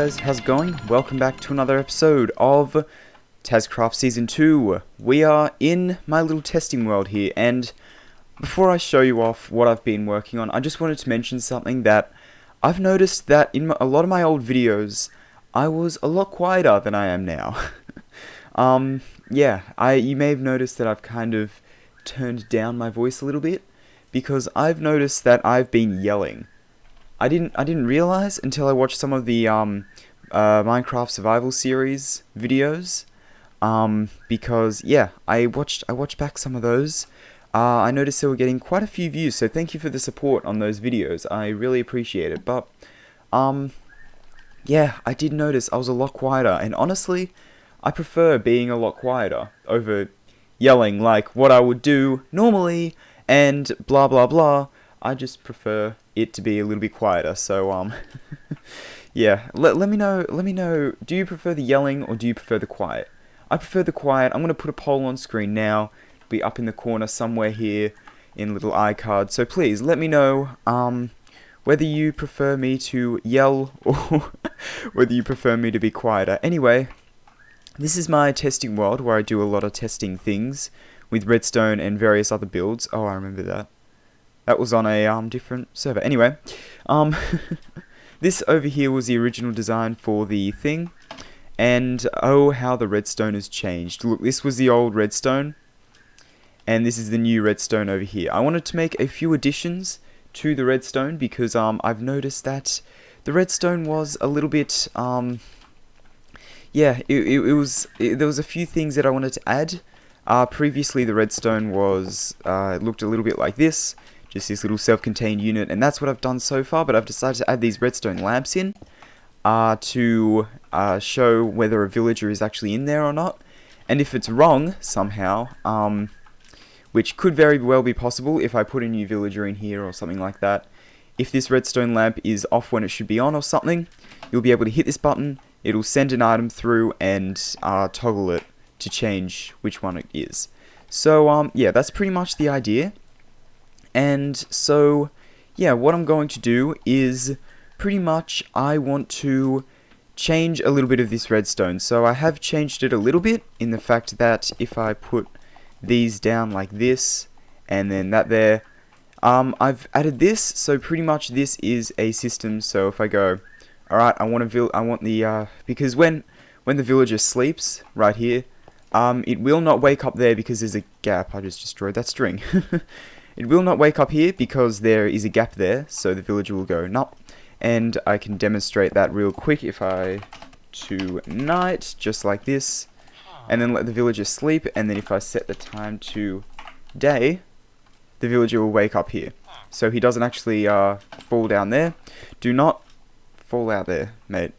guys, how's it going? Welcome back to another episode of Tazzcraft Season 2. We are in my little testing world here, and before I show you off what I've been working on, I just wanted to mention something that I've noticed that in a lot of my old videos, I was a lot quieter than I am now. You may have noticed that I've kind of turned down my voice a little bit, because I've noticed that I've been yelling. I didn't realize until I watched some of the Minecraft Survival Series videos, because yeah, I watched back some of those. I noticed they were getting quite a few views, so thank you for the support on those videos. I really appreciate it. But yeah, I did notice I was a lot quieter, and honestly, I prefer being a lot quieter over yelling like what I would do normally and blah blah blah. I just prefer it to be a little bit quieter. So yeah, let me know, do you prefer the yelling or do you prefer the quiet? I prefer the quiet. I'm going to put a poll on screen now. It'll be up in the corner somewhere here in a little iCard. So please let me know whether you prefer me to yell or whether you prefer me to be quieter. Anyway, this is my testing world where I do a lot of testing things with redstone and various other builds. Oh, I remember that. That was on a different server. Anyway, this over here was the original design for the thing, and oh, how the redstone has changed. Look, this was the old redstone, and this is the new redstone over here. I wanted to make a few additions to the redstone because I've noticed that the redstone was a little bit there was a few things that I wanted to add. Previously, the redstone was it looked a little bit like this. Just this little self-contained unit, and that's what I've done so far, but I've decided to add these redstone lamps in to show whether a villager is actually in there or not, and if it's wrong somehow, which could very well be possible if I put a new villager in here or something like that. If this redstone lamp is off when it should be on or something, you'll be able to hit this button, it'll send an item through and toggle it to change which one it is. So yeah, that's pretty much the idea. And so, yeah, what I'm going to do is, pretty much, I want to change a little bit of this redstone. So I have changed it a little bit, in the fact that if I put these down like this, and then that there, I've added this, so pretty much this is a system. So if I go, alright, because when the villager sleeps, right here, it will not wake up there because there's a gap. I just destroyed that string. It will not wake up here because there is a gap there, so the villager will go nup. And I can demonstrate that real quick if I to night, just like this, and then let the villager sleep, and then if I set the time to day, the villager will wake up here. So he doesn't actually fall down there. Do not fall out there, mate.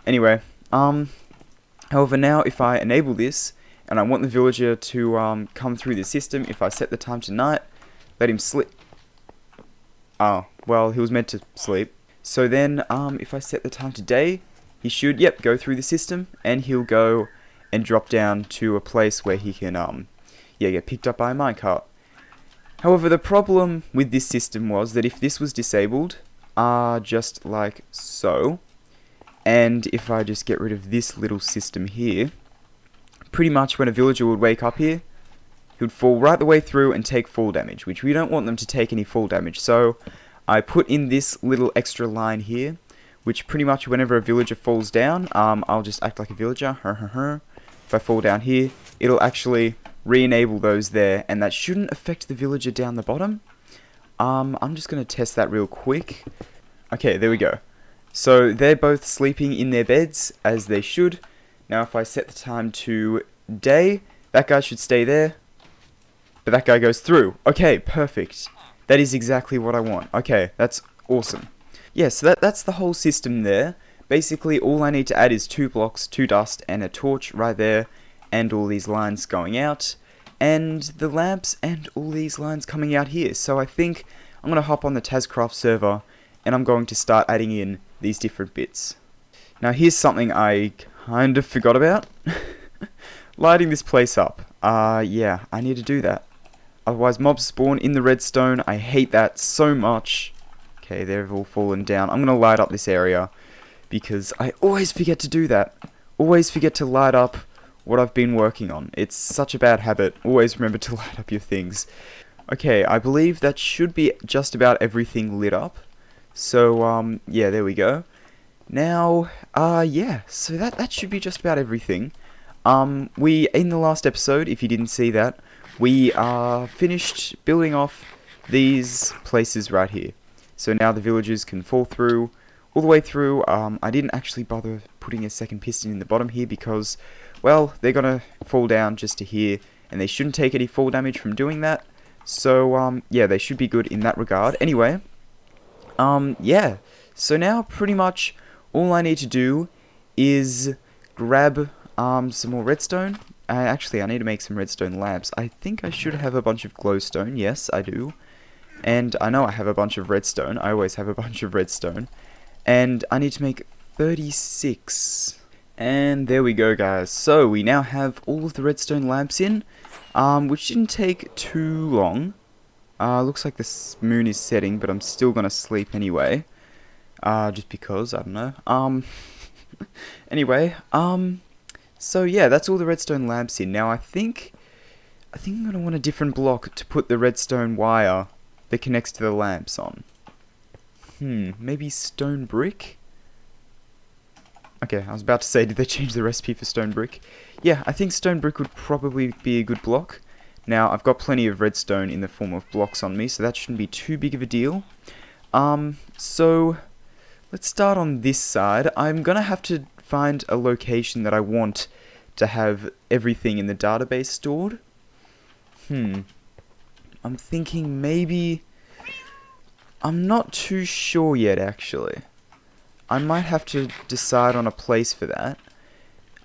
Anyway, however, now if I enable this, and I want the villager to come through the system, if I set the time to night, let him sleep. Oh, well, he was meant to sleep. So then, if I set the time to day, he should, go through the system, and he'll go and drop down to a place where he can, get picked up by a minecart. However, the problem with this system was that if this was disabled, just like so, and if I just get rid of this little system here, pretty much when a villager would wake up here, he would fall right the way through and take fall damage, which we don't want them to take any fall damage. So I put in this little extra line here, which pretty much whenever a villager falls down, I'll just act like a villager. If I fall down here, it'll actually re-enable those there, and that shouldn't affect the villager down the bottom. I'm just going to test that real quick. Okay, there we go. So they're both sleeping in their beds, as they should. Now if I set the time to day, that guy should stay there. But that guy goes through. Okay, perfect. That is exactly what I want. Okay, that's awesome. Yeah, so that's the whole system there. Basically, all I need to add is 2 blocks, 2 dust, and a torch right there, and all these lines going out, and the lamps, and all these lines coming out here. So I think I'm going to hop on the Tazzcraft server, and I'm going to start adding in these different bits. Now, here's something I kind of forgot about. Lighting this place up. Yeah, I need to do that. Otherwise mobs spawn in the redstone. I hate that so much. Okay, they've all fallen down. I'm going to light up this area because I always forget to do that. Always forget to light up what I've been working on. It's such a bad habit. Always remember to light up your things. Okay, I believe that should be just about everything lit up. So, yeah, there we go. Now, yeah, so that should be just about everything. In the last episode, if you didn't see that, we finished building off these places right here. So now the villagers can fall through, all the way through. I didn't actually bother putting a second piston in the bottom here because, well, they're gonna fall down just to here, and they shouldn't take any fall damage from doing that. So, yeah, they should be good in that regard. Anyway, yeah, so now pretty much all I need to do is grab some more redstone. Actually, I need to make some redstone lamps. I think I should have a bunch of glowstone. Yes, I do. And I know I have a bunch of redstone. I always have a bunch of redstone. And I need to make 36. And there we go, guys. So we now have all of the redstone lamps in, which didn't take too long. Looks like the moon is setting, but I'm still gonna sleep anyway. Just because, I don't know. Anyway, so yeah, that's all the redstone lamps in. Now I think I'm gonna want a different block to put the redstone wire that connects to the lamps on. Maybe stone brick? Okay, I was about to say, did they change the recipe for stone brick? Yeah, I think stone brick would probably be a good block. Now, I've got plenty of redstone in the form of blocks on me, so that shouldn't be too big of a deal. So, let's start on this side. I'm gonna have to find a location that I want to have everything in the database stored. I'm thinking maybe... I'm not too sure yet, actually. I might have to decide on a place for that.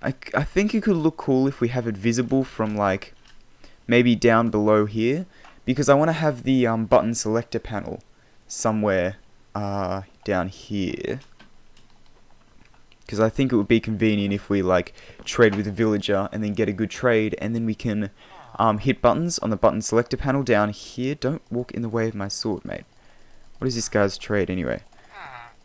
I think it could look cool if we have it visible from, like, maybe down below here, because I want to have the button selector panel somewhere down here. Because I think it would be convenient if we, like, trade with a villager and then get a good trade, and then we can hit buttons on the button selector panel down here. Don't walk in the way of my sword, mate. What is this guy's trade, anyway?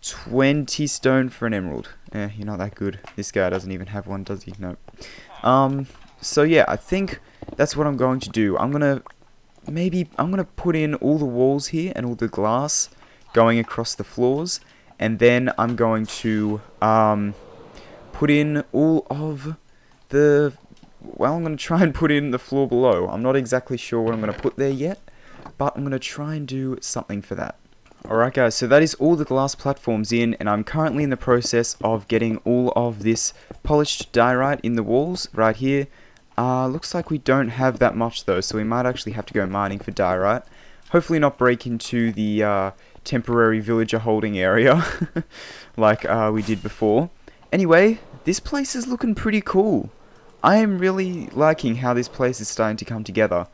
20 stone for an emerald. You're not that good. This guy doesn't even have one, does he? No. So yeah, I think that's what I'm going to do. I'm gonna put in all the walls here and all the glass going across the floors, and then I'm going to put in all of the... Well, I'm going to try and put in the floor below. I'm not exactly sure what I'm going to put there yet, but I'm going to try and do something for that. Alright guys, so that is all the glass platforms in, and I'm currently in the process of getting all of this polished diorite in the walls right here. Looks like we don't have that much though, so we might actually have to go mining for diorite. Hopefully not break into the temporary villager holding area like we did before. Anyway, this place is looking pretty cool. I am really liking how this place is starting to come together.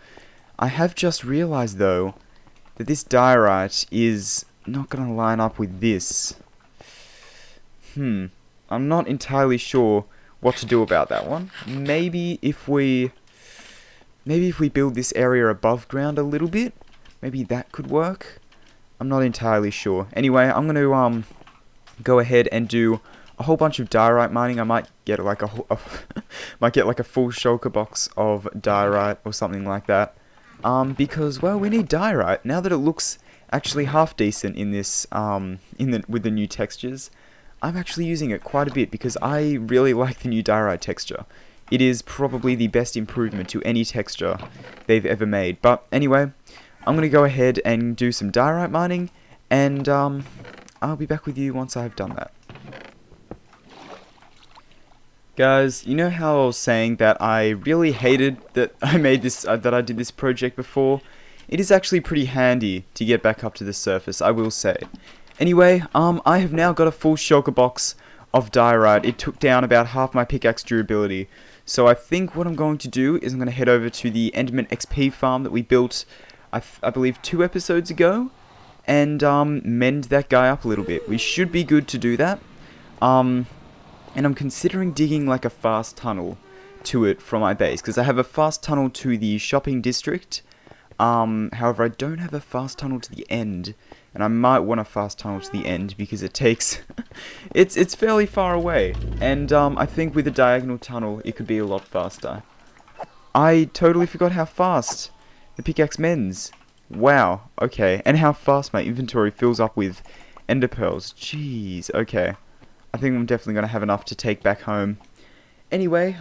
I have just realized though that this diorite is not going to line up with this. I'm not entirely sure what to do about that one. Maybe if we build this area above ground a little bit, maybe that could work. I'm not entirely sure. Anyway, I'm going to go ahead and do a whole bunch of diorite mining. I might get like a full shulker box of diorite or something like that. Because, well, we need diorite. Now that it looks actually half decent in this, with the new textures, I'm actually using it quite a bit because I really like the new diorite texture. It is probably the best improvement to any texture they've ever made. But anyway, I'm going to go ahead and do some diorite mining, and I'll be back with you once I've done that. Guys, you know how I was saying that I really hated that I made this, that I did this project before? It is actually pretty handy to get back up to the surface, I will say. Anyway, I have now got a full shulker box of diorite. It took down about half my pickaxe durability. So I think what I'm going to do is I'm going to head over to the Enderman XP farm that we built, I believe 2 episodes ago, and mend that guy up a little bit. We should be good to do that. And I'm considering digging like a fast tunnel to it from my base, because I have a fast tunnel to the shopping district, However, I don't have a fast tunnel to the end, and I might want a fast tunnel to the end because it takes, it's fairly far away, and I think with a diagonal tunnel it could be a lot faster. I totally forgot how fast the pickaxe mends. Wow, okay, and how fast my inventory fills up with ender pearls. Jeez, okay. I think I'm definitely gonna have enough to take back home. Anyway,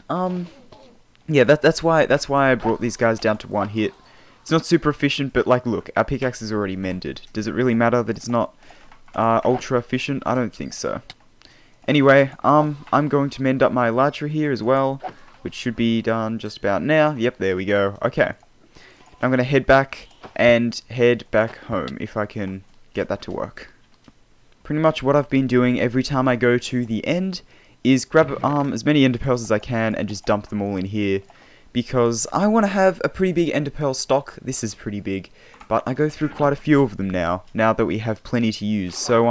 yeah, that's why I brought these guys down to one hit. It's not super efficient, but like, look, our pickaxe is already mended. Does it really matter that it's not ultra efficient? I don't think so. Anyway, I'm going to mend up my elytra here as well, which should be done just about now. Yep, there we go. Okay, I'm gonna head back and head back home if I can get that to work. Pretty much what I've been doing every time I go to the end is grab as many ender pearls as I can and just dump them all in here, because I want to have a pretty big ender pearl stock. This is pretty big, but I go through quite a few of them now that we have plenty to use. So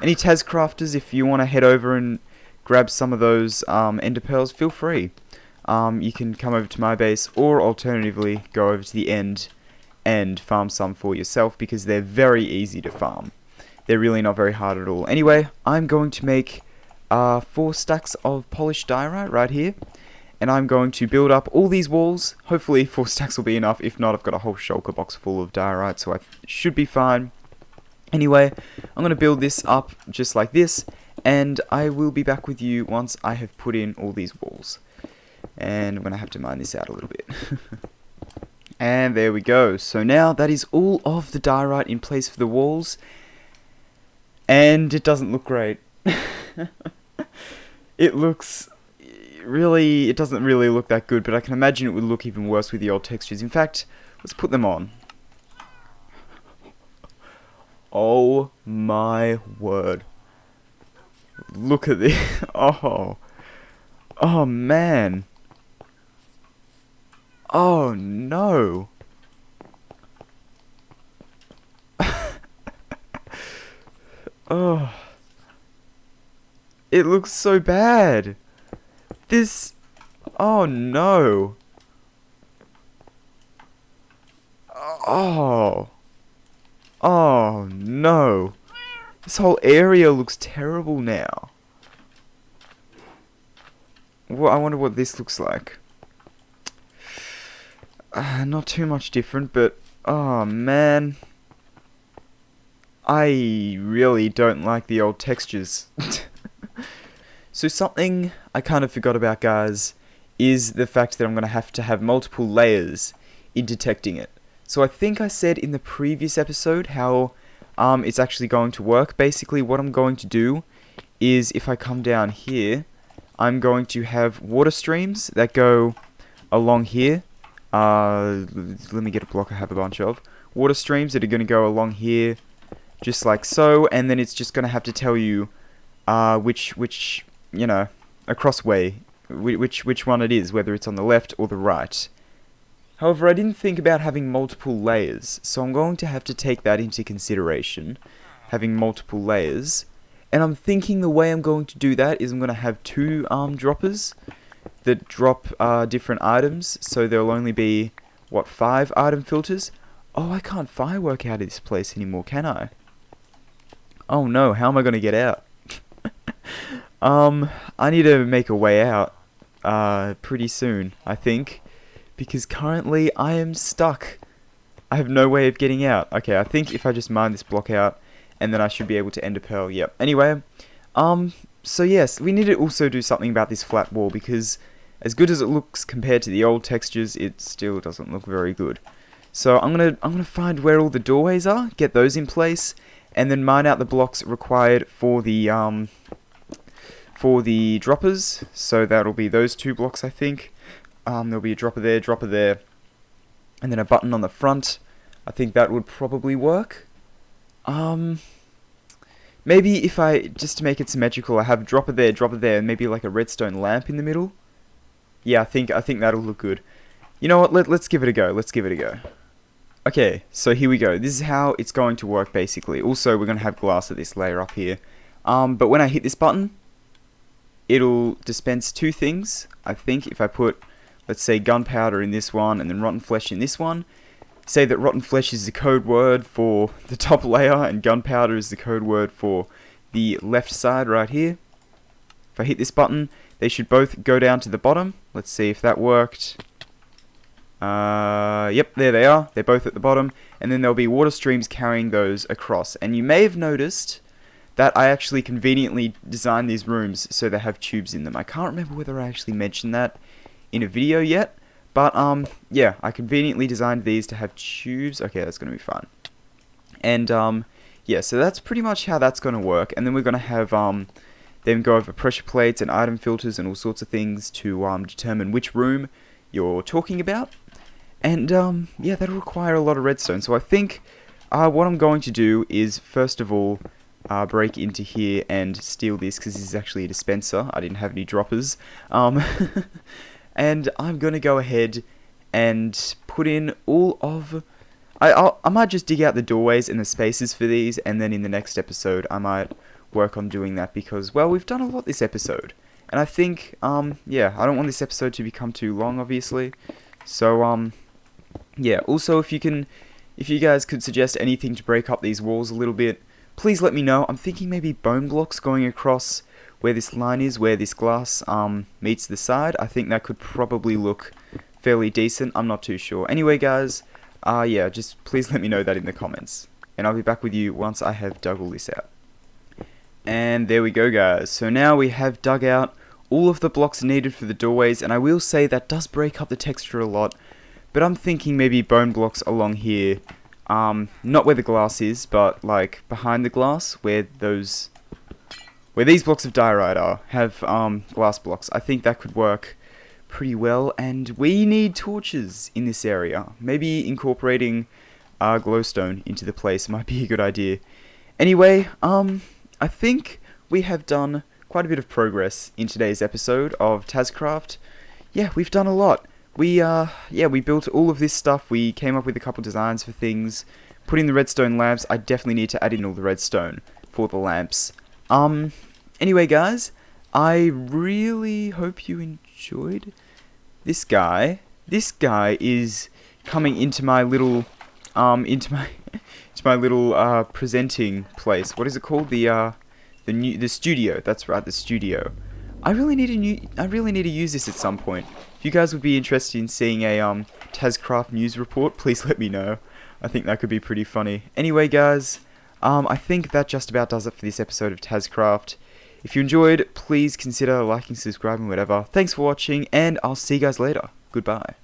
any Tazzcrafters, if you want to head over and grab some of those ender pearls, feel free. You can come over to my base, or alternatively go over to the end and farm some for yourself, because they're very easy to farm. They're really not very hard at all. Anyway, I'm going to make 4 stacks of polished diorite right here, and I'm going to build up all these walls. Hopefully 4 stacks will be enough. If not, I've got a whole shulker box full of diorite, so I should be fine. Anyway, I'm going to build this up just like this, and I will be back with you once I have put in all these walls. And I'm going to have to mine this out a little bit. And there we go. So now that is all of the diorite in place for the walls, and it doesn't look great. It doesn't really look that good, but I can imagine it would look even worse with the old textures. In fact, let's put them on. Oh my word. Look at this. Oh man. Oh no. Oh. It looks so bad. This... Oh no. Oh. Oh no. This whole area looks terrible now. Well, I wonder what this looks like. Not too much different, but... Oh man. I really don't like the old textures. So something I kind of forgot about, guys, is the fact that I'm going to have multiple layers in detecting it. So I think I said in the previous episode how it's actually going to work. Basically, what I'm going to do is, if I come down here, I'm going to have water streams that go along here. Let me get a block I have a bunch of. Water streams that are going to go along here, just like so, and then it's just going to have to tell you which you know, across way, which one it is, whether it's on the left or the right. However, I didn't think about having multiple layers, so I'm going to have to take that into consideration, having multiple layers. And I'm thinking the way I'm going to do that is I'm going to have 2 droppers that drop different items, so there'll only be, what, 5 item filters? Oh, I can't firework out of this place anymore, can I? Oh no, how am I going to get out? I need to make a way out pretty soon, I think, because currently I am stuck. I have no way of getting out. Okay, I think if I just mine this block out, and then I should be able to ender pearl. Yep. Anyway, so yes, we need to also do something about this flat wall, because as good as it looks compared to the old textures, it still doesn't look very good. So I'm gonna find where all the doorways are, get those in place, and then mine out the blocks required for the droppers. So that'll be those 2 blocks, I think. There'll be a dropper there, and then a button on the front. I think that would probably work. Maybe if I, just to make it symmetrical, I have a dropper there, and maybe like a redstone lamp in the middle. Yeah, I think that'll look good. You know what? Let's give it a go. Okay, so here we go. This is how it's going to work, basically. Also, we're going to have glass at this layer up here. But when I hit this button, it'll dispense 2 things. I think if I put, let's say, gunpowder in this one and then rotten flesh in this one, say that rotten flesh is the code word for the top layer, and gunpowder is the code word for the left side right here. If I hit this button, they should both go down to the bottom. Let's see if that worked. Yep, there they are. They're both at the bottom. And then there'll be water streams carrying those across. And you may have noticed that I actually conveniently designed these rooms so they have tubes in them. I can't remember whether I actually mentioned that in a video yet. But, yeah, I conveniently designed these to have tubes. Okay, that's going to be fun. And, yeah, so that's pretty much how that's going to work. And then we're going to have, them go over pressure plates and item filters and all sorts of things to determine which room you're talking about. And yeah, that'll require a lot of redstone. So I think what I'm going to do is, first of all, break into here and steal this, because this is actually a dispenser. I didn't have any droppers. And I'm going to go ahead and put in all of... I might just dig out the doorways and the spaces for these, and then in the next episode I might work on doing that, because, well, we've done a lot this episode, and I think, yeah, I don't want this episode to become too long, obviously, so, yeah, also, if you guys could suggest anything to break up these walls a little bit, please let me know. I'm thinking maybe bone blocks going across where this line is, where this glass, meets the side. I think that could probably look fairly decent. I'm not too sure. Anyway, guys, yeah, just please let me know that in the comments, and I'll be back with you once I have dug all this out. And there we go, guys. So now we have dug out all of the blocks needed for the doorways, and I will say that does break up the texture a lot, but I'm thinking maybe bone blocks along here, not where the glass is, but like behind the glass, where these blocks of diorite are, have glass blocks. I think that could work pretty well, and we need torches in this area. Maybe incorporating glowstone into the place might be a good idea. Anyway, I think we have done quite a bit of progress in today's episode of Tazzcraft. Yeah, we've done a lot. We built all of this stuff. We came up with a couple designs for things. Put in the redstone lamps. I definitely need to add in all the redstone for the lamps. Anyway, guys, I really hope you enjoyed this guy. This guy is coming into my little, presenting place. What is it called? The studio. That's right, the studio. I really need to use this at some point. If you guys would be interested in seeing a Tazzcraft news report, please let me know. I think that could be pretty funny. Anyway, guys, I think that just about does it for this episode of Tazzcraft. If you enjoyed, please consider liking, subscribing, whatever. Thanks for watching, and I'll see you guys later. Goodbye.